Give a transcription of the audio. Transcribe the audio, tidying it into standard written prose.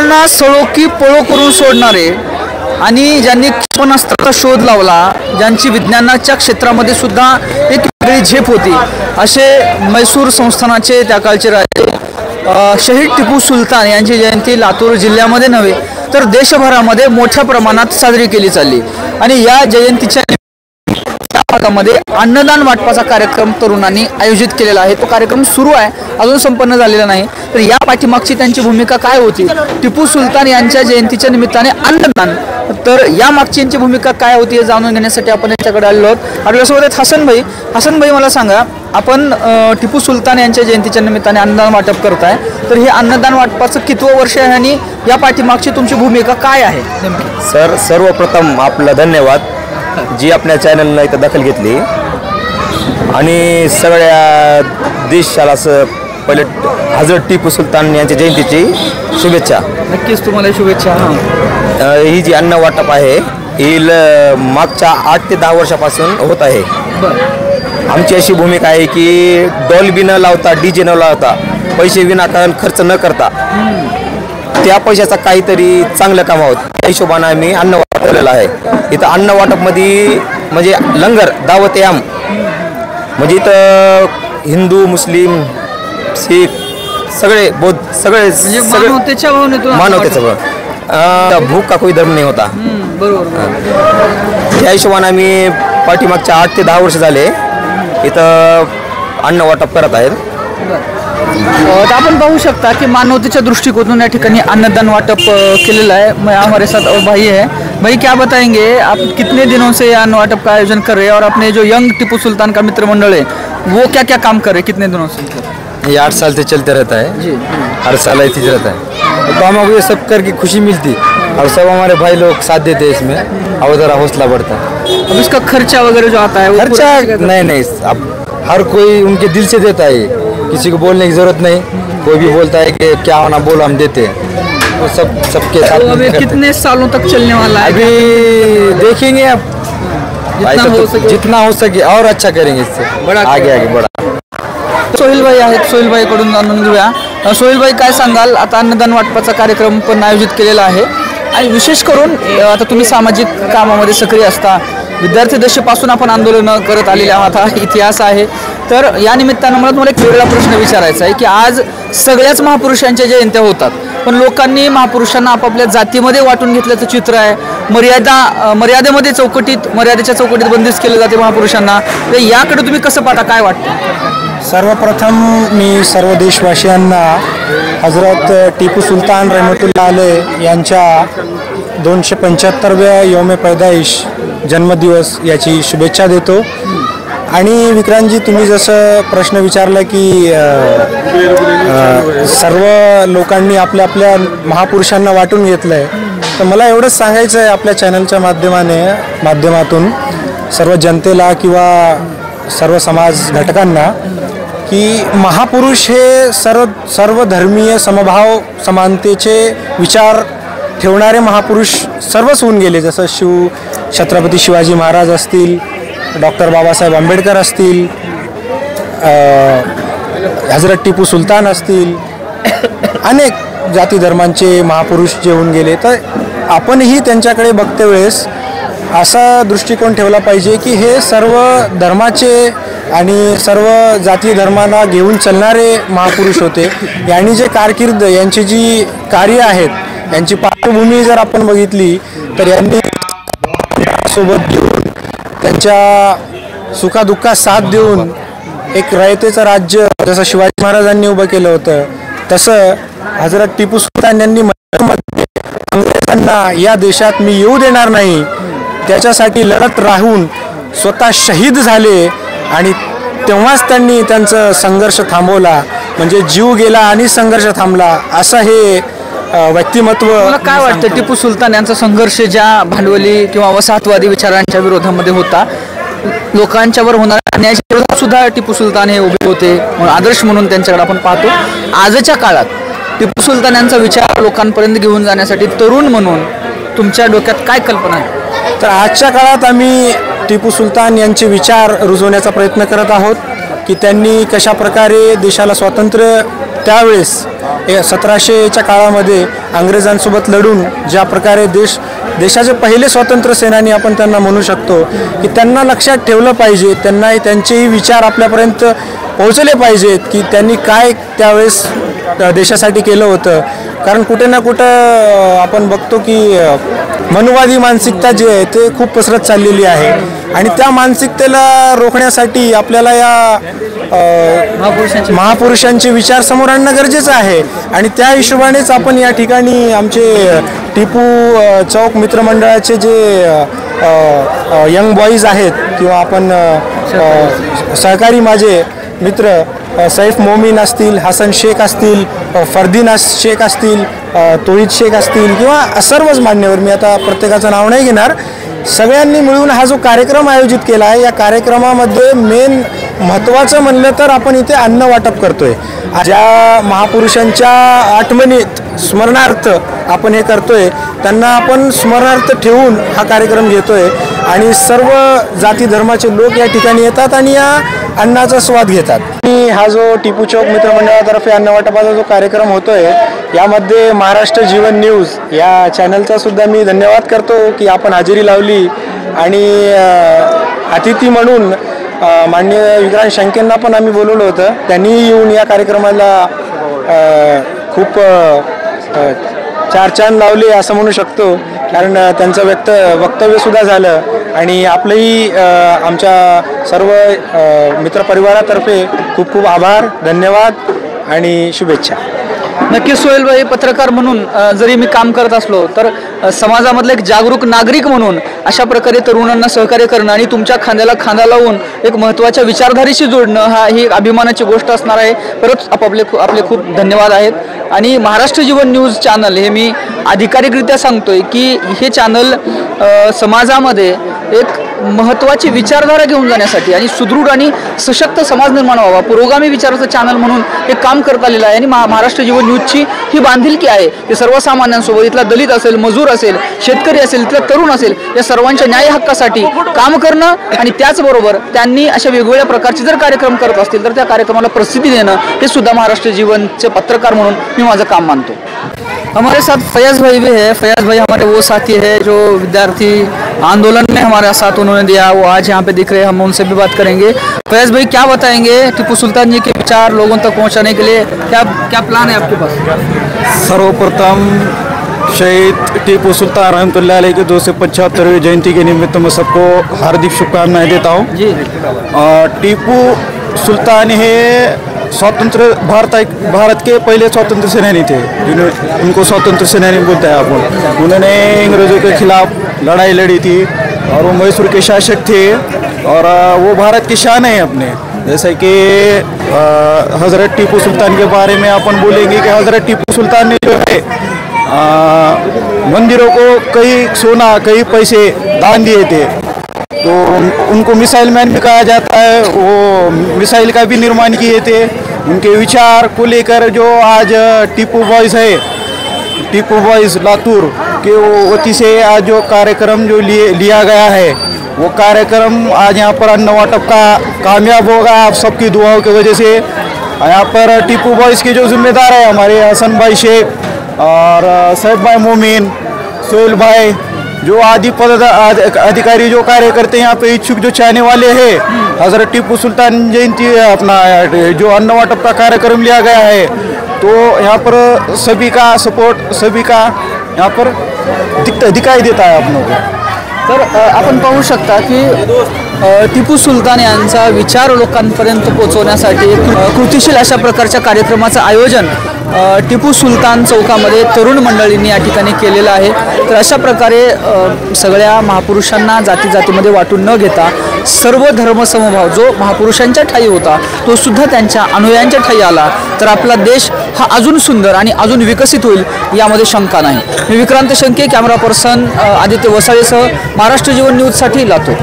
मुघलांना सळो की पळो करून सोडणारे आणि ज्यांनी क्षेपणास्त्राचा शोध लावला, ज्यांची विज्ञानाच्या क्षेत्रामध्ये सुद्धा एक वेगळी झेप होती, असे मैसूर संस्थानाचे त्या काळचे राजे शहीद टिपू सुलतान यांची जयंती लातूर जिल्ह्यामध्ये नव्हे तर देशभरामध्ये मोठ्या प्रमाणात साजरी केली चालली। आणि या जयंतीच्या भागामध्ये अन्नदान वाटपाचा कार्यक्रम तरुणांनी आयोजित केलेला आहे। तो कार्यक्रम सुरू आहे, अजून संपन्न झालेला नाही। तर या पाठीमागची त्यांची भूमिका काय होती, टिपू सुलतान यांच्या जयंतीच्या निमित्ताने अन्नदान, तर या मागची यांची भूमिका काय होती हे जाणून घेण्यासाठी आपण यांच्याकडे आलेलो आहोत। आपल्यासोबत आहेत हसन भाई, मला सांगा, आपण टिपू सुलतान यांच्या जयंतीच्या निमित्ताने अन्नदान वाटप करताय, तर हे अन्नदान वाटपाचं कितवं वर्ष आहे आणि या पाठीमागची तुमची भूमिका काय आहे नेमकी? सर, सर्वप्रथम आपला धन्यवाद जी आपल्या चॅनलनं इथं दखल घेतली आणि सगळ्या देशाला पहिले हजरत टिपू सुलतान यांच्या जयंतीची शुभेच्छा। नक्कीच तुम्हाला शुभेच्छा। ही जी अन्न वाटप आहे ही मागच्या 8 ते 10 वर्षापासून होत आहे। आमची अशी भूमिका आहे की डॉल्बी न लावता, डीजे न लावता, पैसे विनाकारण खर्च न करता त्या पैशाचा काहीतरी चांगलं कामावं त्या हिशोबानं आम्ही अन्न वाटवलेलं आहे। इथं अन्न वाटपमध्ये म्हणजे लंगर दावत याम, म्हणजे इथं हिंदू, मुस्लिम, शीख सगळे बौद्ध सगळे मानवतेच्या भावनेचं भूक का कोई धर्म नाही होता। त्या हिशोबानं आम्ही पाठीमागच्या 8 ते 10 वर्ष झाले इथं अन्न वाटप करत आहेत। तो आपण पाहू शकता कि मानवतेच्या दृष्टिकोनातून या ठिकाणी अन्नदान वाटप केलेला है। मैं हमारे साथ और भाई है। भाई क्या बताएंगे, आप कितने दिनों से अन्न वाटप का आयोजन कर रहे हैं और अपने जो यंग टिपू सुल्तान का मित्र मंडल है वो क्या क्या काम कर रहे हैं कितने दिनों से? ये 8 साल से चलते रहता है जी। हर साल ऐसे ही रहता है, तो हमको ये सब करके खुशी मिलती और सब हमारे भाई लोग साथ देते हैं इसमें और ज़रा हौसला बढ़ता है। अब इसका खर्चा वगैरह जो आता है खर्चा नहीं, अब हर कोई उनके दिल से देता है, किसी को बोलने की जरूरत नहीं। कोई भी बोलता है कि क्या होना बोलो, हम देते हैं, वो सबके साथ। अभी कितने सालों तक चलने वाला है? अभी देखेंगे, अब जितना हो सके और अच्छा करेंगे, इससे बड़ा आगे बढ़ा। सोहेल भाई आहेत, सोहेल भाई कडून जाणून घेऊया। सोहेल भाई काय सांगाल, आता अन्नदान वाटपाचा कार्यक्रम पण आयोजित केलेला आहे आणि विशेष करून आता तुम्ही सामाजिक कामामध्ये सक्रिय असता, विद्यार्थी दशेपासून आपण आंदोलन करत आलेले आहात, हा इतिहास आहे। तर या निमित्तानं मला तुम्हाला एक वेगळा प्रश्न विचारायचा आहे की आज सगळ्याच महापुरुषांच्या जयंत्या होतात, पण लोकांनी महापुरुषांना आपापल्या जातीमध्ये वाटून घेतल्याचं चित्र आहे। मर्यादेच्या चौकटीत बंदिस्त केले जाते महापुरुषांना, तर याकडे तुम्ही कसं पाहता, काय वाटतं? सर्वप्रथम मी सर्व देशवासियांना हजरत टिपू सुलतान रहमतुल्लाह अलैह यांच्या 275व्या यौम पैदाइश जन्मदिवस याची शुभेच्छा देतो। आणि विक्रांतजी, तुम्ही जसं प्रश्न विचारला की सर्व लोकांनी आपल्या आपल्या महापुरुषांना वाटून घेतलं आहे, तर मला एवढंच सांगायचं आहे आपल्या चॅनलच्या माध्यमातून सर्व जनतेला किंवा सर्व समाज घटकांना की महापुरुष हे सर्व धर्मीय समभाव समानतेचे विचार ठेवणारे महापुरुष सर्वच होऊन गेले। जसं छत्रपती शिवाजी महाराज असतील, डॉक्टर बाबासाहेब आंबेडकर असतील, हजरत टिपू सुलतान असतील, अनेक जाती धर्मांचे महापुरुष जे होऊन गेले, तर आपणही त्यांच्याकडे बघते वेळेस असा दृष्टिकोन ठेवला पाहिजे की हे सर्व धर्माचे आणि सर्व जाती धर्मांना घेऊन चालणारे महापुरुष होते। यांनी जे कारकीर्द, यांची जी कार्य आहेत, यांची पार्श्वभूमी जर आपण बघितली तर यांनी सोबत घेऊन त्यांच्या सुखादुःखात साथ देऊन एक रयतेचं राज्य जसं शिवाजी महाराजांनी उभं केलं होतं, तसं हजरत टिपू सुलतान यांनी अंग्रेजांना या देशात मी येऊ देणार नाही त्याच्यासाठी लढत राहून स्वतः शहीद झाले आणि तेव्हाच त्यांनी त्यांचा संघर्ष थांबवला, म्हणजे जीव गेला आणि संघर्ष थांबला, असं हे व्यक्तिमत्व। मला काय वाटतं, टिपू सुलतान यांचा संघर्ष ज्या भांडवली किंवा वसाहतवादी विचारांच्या विरोधामध्ये होता, लोकांच्यावर होणाऱ्या अन्यायाच्या विरोधात सुद्धा टिपू सुलतान हे उभे होते, आदर्श म्हणून त्यांच्याकडे आपण पाहतो। आजच्या काळात टिपू सुलतान यांचा विचार लोकांपर्यंत घेऊन जाण्यासाठी तरुण म्हणून तुमच्या डोक्यात काय कल्पना आहे? तर आजच्या काळात आम्ही टिपू सुलतान यांचे विचार रुजवण्याचा प्रयत्न करत आहोत की त्यांनी कशा प्रकारे देशाला स्वातंत्र्य त्यावेळेस 1700च्या काळामध्ये इंग्रजांसोबत लढून ज्या प्रकारे देशाचे पहिले स्वातंत्र्य सेनानी आपण त्यांना म्हणू शकतो की त्यांना लक्षात ठेवलं पाहिजे, त्यांना त्यांचेही विचार आपल्यापर्यंत पोहोचले पाहिजेत की त्यांनी काय त्यावेळेस देशासाठी केलं होतं. कारण कुठे ना कुठं आपण बघतो की मनुवादी मानसिकता जी आहे ते खूप पसरत चाललेली आहे आणि त्या मानसिकतेला रोखण्यासाठी आपल्याला या महापुरुषांचे विचार समोर आणणं गरजेचं आहे. आणि त्या हिशोबानेच आपण या ठिकाणी आमचे टिपू चौक मित्रमंडळाचे जे यंग बॉईज आहेत किंवा आपण सहकारी माझे मित्र सैफ मोमीन असतील, हसन शेख असतील, फरदीन शेख असतील, तोहिद शेख असतील किंवा सर्वच मान्यवर, मी आता प्रत्येकाचं नाव नाही घेणार, सगळ्यांनी मिळून हा जो कार्यक्रम आयोजित केला आहे या कार्यक्रमामध्ये मेन महत्त्वाचं म्हणलं तर आपण इथे अन्न वाटप करतोय. ज्या महापुरुषांच्या आठवणीत स्मरणार्थ आपण हे करतोय त्यांना आपण स्मरणार्थ ठेवून हा कार्यक्रम घेतोय आणि सर्व जाती धर्माचे लोक या ठिकाणी येतात आणि या अन्नाचा स्वाद घेतात. आणि हा जो टिपू चौक मित्रमंडळातर्फे अन्न वाटपाचा जो कार्यक्रम होतोय यामध्ये महाराष्ट्र जीवन न्यूज या चॅनलचा सुद्धा मी धन्यवाद करतो की आपण हजेरी लावली आणि अतिथी म्हणून माननीय विक्रांत शंकेंना पण आम्ही बोलवलं होतं. त्यांनी येऊन या कार्यक्रमाला खूप चार चांद लावले असं म्हणू शकतो, कारण त्यांचं वक्तव्यसुद्धा झालं आणि आपलंही आमच्या सर्व मित्रपरिवारातर्फे खूप खूप आभार, धन्यवाद आणि शुभेच्छा. नक्कीच सोहेल भाई, पत्रकार म्हणून जरी मी काम करत असलो तर समाजामधला एक जागरूक नागरिक म्हणून अशा प्रकारे तरुणांना सहकार्य करणं आणि तुमच्या खांद्याला खांदा लावून एक महत्त्वाच्या विचारधारेशी जोडणं ही एक अभिमानाची गोष्ट असणार आहे. परत आपले खूप धन्यवाद आहेत. आणि महाराष्ट्र जीवन न्यूज चॅनल हे मी अधिकारिकरित्या सांगतोय की हे चॅनल समाजामध्ये एक महत्त्वाची विचारधारा घेऊन जाण्यासाठी आणि सुदृढ आणि सशक्त समाज निर्माण व्हावा, पुरोगामी विचाराचं चॅनल म्हणून हे काम करत आलेलं आहे. आणि महाराष्ट्र जीवन न्यूजची ही बांधिलकी आहे ते सर्वसामान्यांसोबत, इथला दलित असेल, मजूर असेल, शेतकरी असेल, इथला तरुण असेल, या सर्वांच्या न्याय हक्कासाठी काम करणं आणि त्याचबरोबर त्यांनी अशा वेगवेगळ्या प्रकारचे जर कार्यक्रम करत असतील तर त्या कार्यक्रमाला प्रसिद्धी देणं हे सुद्धा महाराष्ट्र जीवनचे पत्रकार म्हणून मी माझं काम मानतो. हमारे साथ फैयाज भाई भी है. फैयाज भाई हमारे वो साथी है जो विद्यार्थी आंदोलन में हमारा साथ उन्होंने दिया, वो आज यहाँ पे दिख रहे हैं, हम उनसे भी बात करेंगे. फैयाज भाई क्या बताएंगे टीपू सुल्तान जी के विचार लोगों तक पहुँचाने के लिए, क्या प्लान है आपके पास? सर्वप्रथम शहीद टीपू सुल्तान रहमतुल्लाह अलैह की 275वीं जयंती के निमित्त मैं सबको हार्दिक शुभकामनाएं देता हूँ. जी. टीपू सुल्तान हे भारत के पहले स्वतंत्र सेनानी थे, जिन्होंने उनको स्वतंत्र सेनानी बोलते हैं अपन. उन्होंने अंग्रेज़ों के खिलाफ लड़ाई लड़ी थी और वो मैसूर के शासक थे और वो भारत की शान है अपने. जैसे कि हज़रत टीपू सुल्तान के बारे में अपन बोलेंगे कि हज़रत टीपू सुल्तान ने जो है मंदिरों को कई सोना कई पैसे दान दिए थे. तो उनको मिसाइल मैन भी कहा जाता है. वो मिसाइल का भी निर्माण किए थे. उनके विचार को लेकर जो आज टीपू बॉयज़ है, टीपू बॉयज़ लातूर के वती से आज जो कार्यक्रम जो लिया गया है वो कार्यक्रम आज यहाँ पर अन्न वाटप का कामयाब होगा आप सबकी दुआओं की वजह से. यहाँ पर टीपू बॉयज़ के जो जिम्मेदार है हमारे हसन भाई शेख और सैफ भाई मोमीन, सोहेल भाई, जो आदि अधिकारी जो कार्य करते हैं यहाँ पे, इच्छुक जो चाहने वाले हैं, हज़रत टीपू सुल्तान जयंती अपना जो अन्न वाटप का कार्यक्रम लिया गया है, तो यहाँ पर सभी का सपोर्ट, सभी का यहाँ पर दिखाई देता है अपनों को. तर आपण पाहू शकता की टिपू सुलतान यांचा विचार लोकांपर्यंत पोहोचवण्यासाठी कृतिशील अशा प्रकारच्या कार्यक्रमाचं आयोजन टिपू सुलतान चौकामध्ये तरुण मंडळींनी या ठिकाणी केलेलं आहे. तर अशा प्रकारे सगळ्या महापुरुषांना जातीमध्ये वाटून न घेता सर्व धर्मसमभाव जो महापुरुषांच्या ठायी होता तो सुद्धा त्यांच्या अनुयायांच्या ठायी आला तर आपला देश हा अजून सुंदर आणि अजून विकसित होईल यामध्ये शंका नाही. मी विक्रांत शंके, कॅमेरा पर्सन आदित्य वसाळेसह महाराष्ट्र जीवन न्यूजसाठी लातूर.